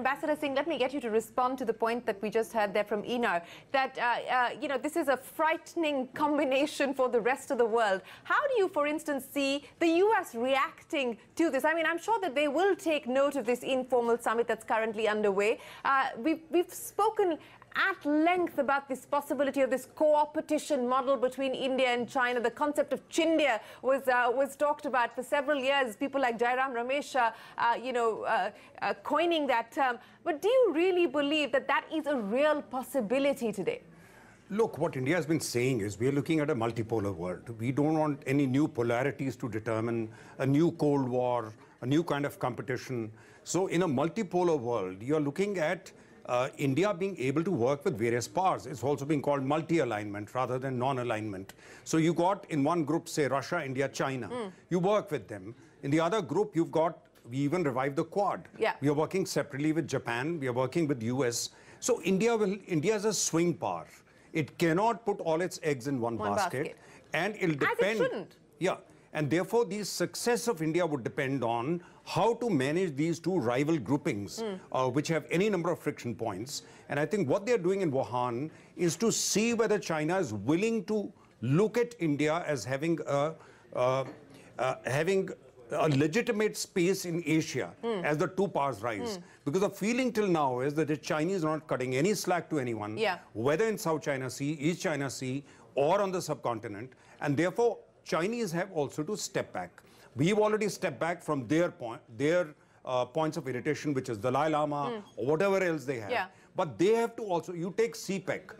Ambassador Singh, let me get you to respond to the point that we just heard there from Ina, that, this is a frightening combination for the rest of the world. How do you, for instance, see the U.S. reacting to this? I mean, I'm sure that they will take note of this informal summit that's currently underway. We've spoken at length about this possibility of this co-opetition model between India and China. The concept of Chindia was talked about for several years. People like Jairam Ramesh, coining that term. But do you really believe that that is a real possibility today? Look, what India has been saying is we are looking at a multipolar world. We don't want any new polarities to determine a new Cold War, a new kind of competition. So in a multipolar world, you're looking at India being able to work with various powers. It's also being called multi-alignment rather than non-alignment. So you got in one group, say Russia, India, China. You work with them. In the other group, you've got, we even revived the Quad. Yeah. We are working separately with Japan. We are working with US. So India is a swing power. It cannot put all its eggs in one basket. And it'll depend. As it shouldn't. Yeah. And therefore, the success of India would depend on how to manage these two rival groupings, which have any number of friction points. And I think what they're doing in Wuhan is to see whether China is willing to look at India as having a legitimate space in Asia as the two powers rise. Because the feeling till now is that the Chinese are not cutting any slack to anyone, whether in South China Sea, East China Sea, or on the subcontinent. And therefore, Chinese have also to step back. We've already stepped back from their points of irritation, which is Dalai Lama or whatever else they have. Yeah. But they have to also, you take CPEC,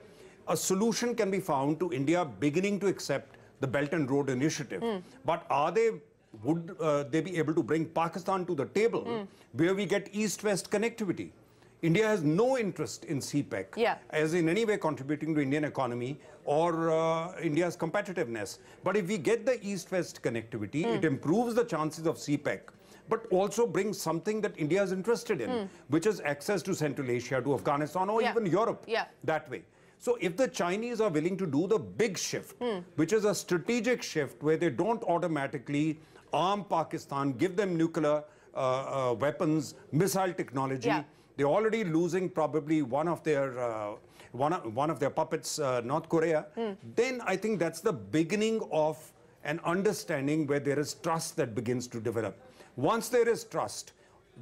a solution can be found to India beginning to accept the Belt and Road Initiative. But would they be able to bring Pakistan to the table where we get East-West connectivity? India has no interest in CPEC as in any way contributing to Indian economy or India's competitiveness. But if we get the East-West connectivity, it improves the chances of CPEC, but also brings something that India is interested in, which is access to Central Asia, to Afghanistan, or even Europe that way. So if the Chinese are willing to do the big shift, which is a strategic shift where they don't automatically arm Pakistan, give them nuclear weapons, missile technology, they're already losing probably one of their puppets, North Korea. Then I think that's the beginning of an understanding where there is trust that begins to develop. Once there is trust,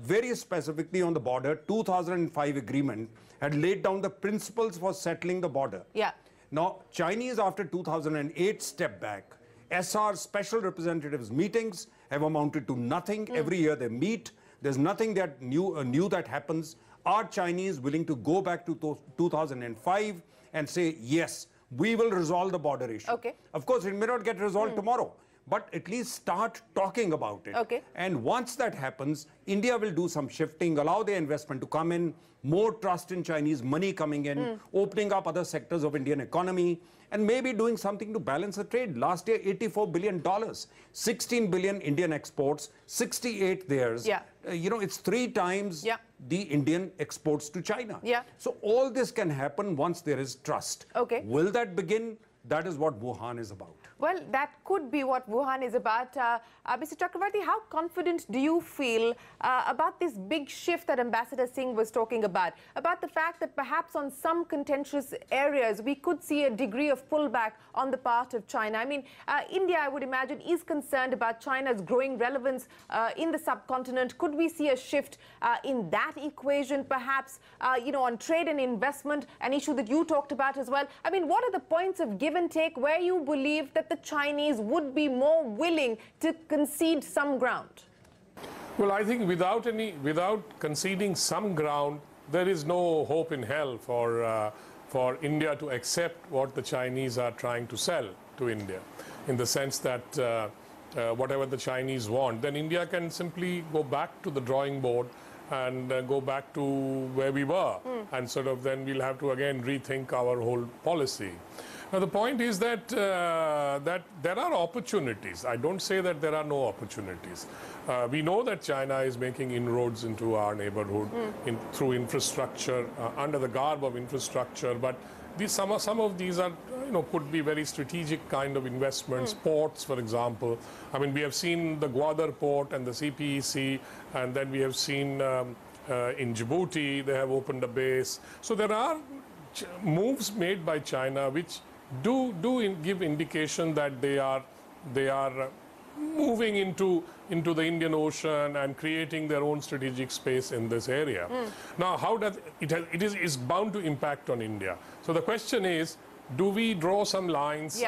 very specifically on the border, 2005 agreement had laid down the principles for settling the border. Now, Chinese after 2008 stepped back. SR special representatives meetings have amounted to nothing. Every year they meet. There's nothing that new that happens. Are Chinese willing to go back to 2005 and say, yes, we will resolve the border issue? Of course, it may not get resolved tomorrow, but at least start talking about it. And once that happens, India will do some shifting, allow their investment to come in, more trust in Chinese money coming in, opening up other sectors of Indian economy, and maybe doing something to balance the trade. Last year, $84 billion, 16 billion Indian exports, 68 theirs. It's 3 times the Indian exports to China. So all this can happen once there is trust. Will that begin? That is what Wuhan is about. Well, that could be what Wuhan is about. Mr. Chakravarti, how confident do you feel about this big shift that Ambassador Singh was talking about the fact that perhaps on some contentious areas we could see a degree of pullback on the part of China? I mean, India, I would imagine, is concerned about China's growing relevance in the subcontinent. Could we see a shift in that equation, perhaps, on trade and investment, an issue that you talked about as well? I mean, what are the points of give and take where you believe that the Chinese would be more willing to concede some ground? Well, I think without conceding some ground, there is no hope in hell for India to accept what the Chinese are trying to sell to India, in the sense that whatever the Chinese want, then India can simply go back to the drawing board and go back to where we were, and sort of then we'll have to again rethink our whole policy. Now, the point is that that there are opportunities. I don't say that there are no opportunities. We know that China is making inroads into our neighborhood through infrastructure, under the garb of infrastructure. But some of these are, could be very strategic kind of investments. Ports, for example. I mean, we have seen the Gwadar port and the CPEC, and then we have seen In Djibouti, they have opened a base. So there are moves made by China which do give indication that they are moving into the Indian Ocean and creating their own strategic space in this area. Now, how does it is bound to impact on India. So the question is, do we draw some lines,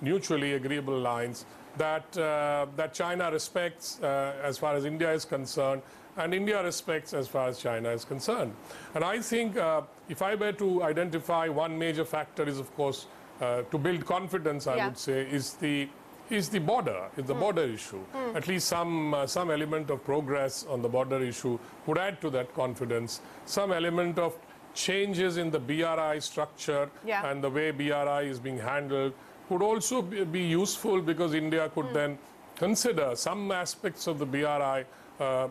mutually agreeable lines, that China respects as far as India is concerned, and India respects as far as China is concerned? And I think if I were to identify one major factor is, of course, to build confidence, I would say, is the border, border issue. At least some element of progress on the border issue would add to that confidence. Some element of changes in the BRI structure and the way BRI is being handled could also be useful, because India could then consider some aspects of the BRI,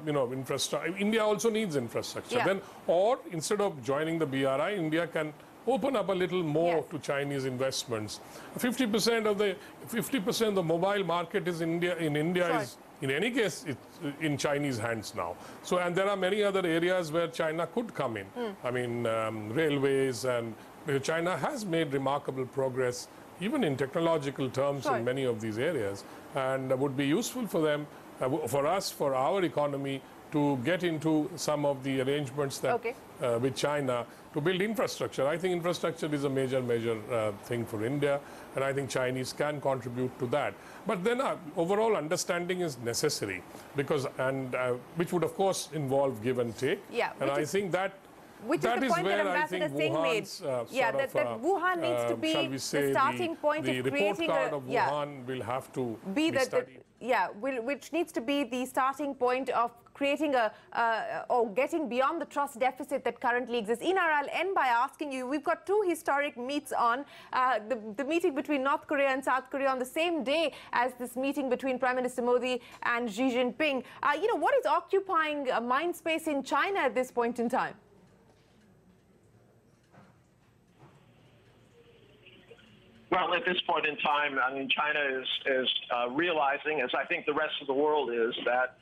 infrastructure. India also needs infrastructure. Then, or instead of joining the BRI, India can open up a little more to Chinese investments. 50% of the mobile market is in India is, in any case, it's in Chinese hands now. So, and there are many other areas where China could come in. I mean, railways, and China has made remarkable progress, even in technological terms, in many of these areas, and would be useful for them, for us, for our economy, to get into some of the arrangements that with China to build infrastructure. I think infrastructure is a major thing for India, and I think Chinese can contribute to that. But then overall understanding is necessary, because which would of course involve give and take. And I think that which is the point that Ambassador Singh made. That Wuhan needs to be the starting point of creating of Wuhan will have to be studied. Which needs to be the starting point of creating or getting beyond the trust deficit that currently exists. Einar, I'll end by asking you, we've got two historic meets on, the meeting between North Korea and South Korea on the same day as this meeting between Prime Minister Modi and Xi Jinping. What is occupying mind space in China at this point in time? Well, at this point in time, I mean, China is realizing, as I think the rest of the world is, that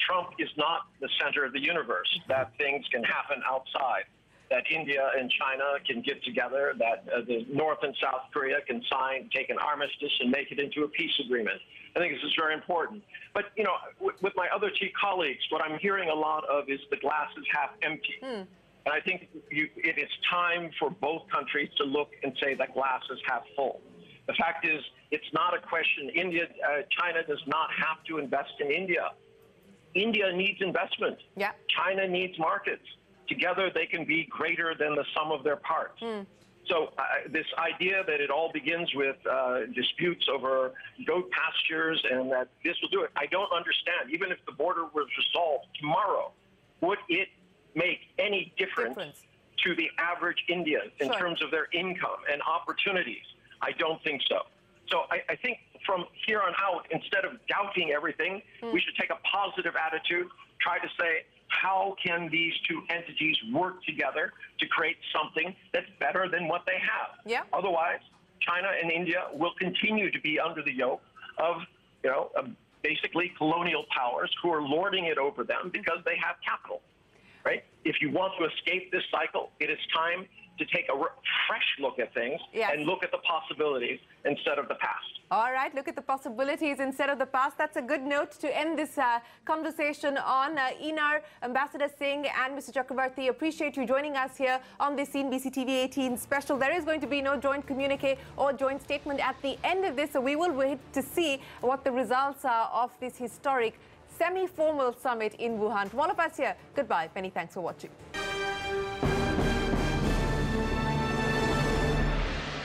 Trump is not the center of the universe, that things can happen outside, that India and China can get together, that the North and South Korea can take an armistice and make it into a peace agreement. I think this is very important. But, with my other two colleagues, what I'm hearing a lot of is the glass is half empty. And I think it is time for both countries to look and say that glass is half full. The fact is, it's not a question. China does not have to invest in India. India needs investment. China needs markets. Together, they can be greater than the sum of their parts. So this idea that it all begins with disputes over goat pastures and that this will do it, I don't understand. Even if the border was resolved tomorrow, would it make any difference to the average Indian in terms of their income and opportunities? I don't think so. So I think from here on out, instead of doubting everything, we should take a positive attitude, try to say, how can these two entities work together to create something that's better than what they have? Otherwise, China and India will continue to be under the yoke of, basically colonial powers who are lording it over them because they have capital. Right? If you want to escape this cycle, it is time to take a fresh look at things and look at the possibilities instead of the past. All right, look at the possibilities instead of the past. That's a good note to end this conversation on. Einar, Ambassador Singh and Mr. Chakravarti, appreciate you joining us here on this CNBC TV 18 special. There is going to be no joint communique or joint statement at the end of this, so we will wait to see what the results are of this historic semi-formal summit in Wuhan. From all of us here, goodbye. Many thanks for watching.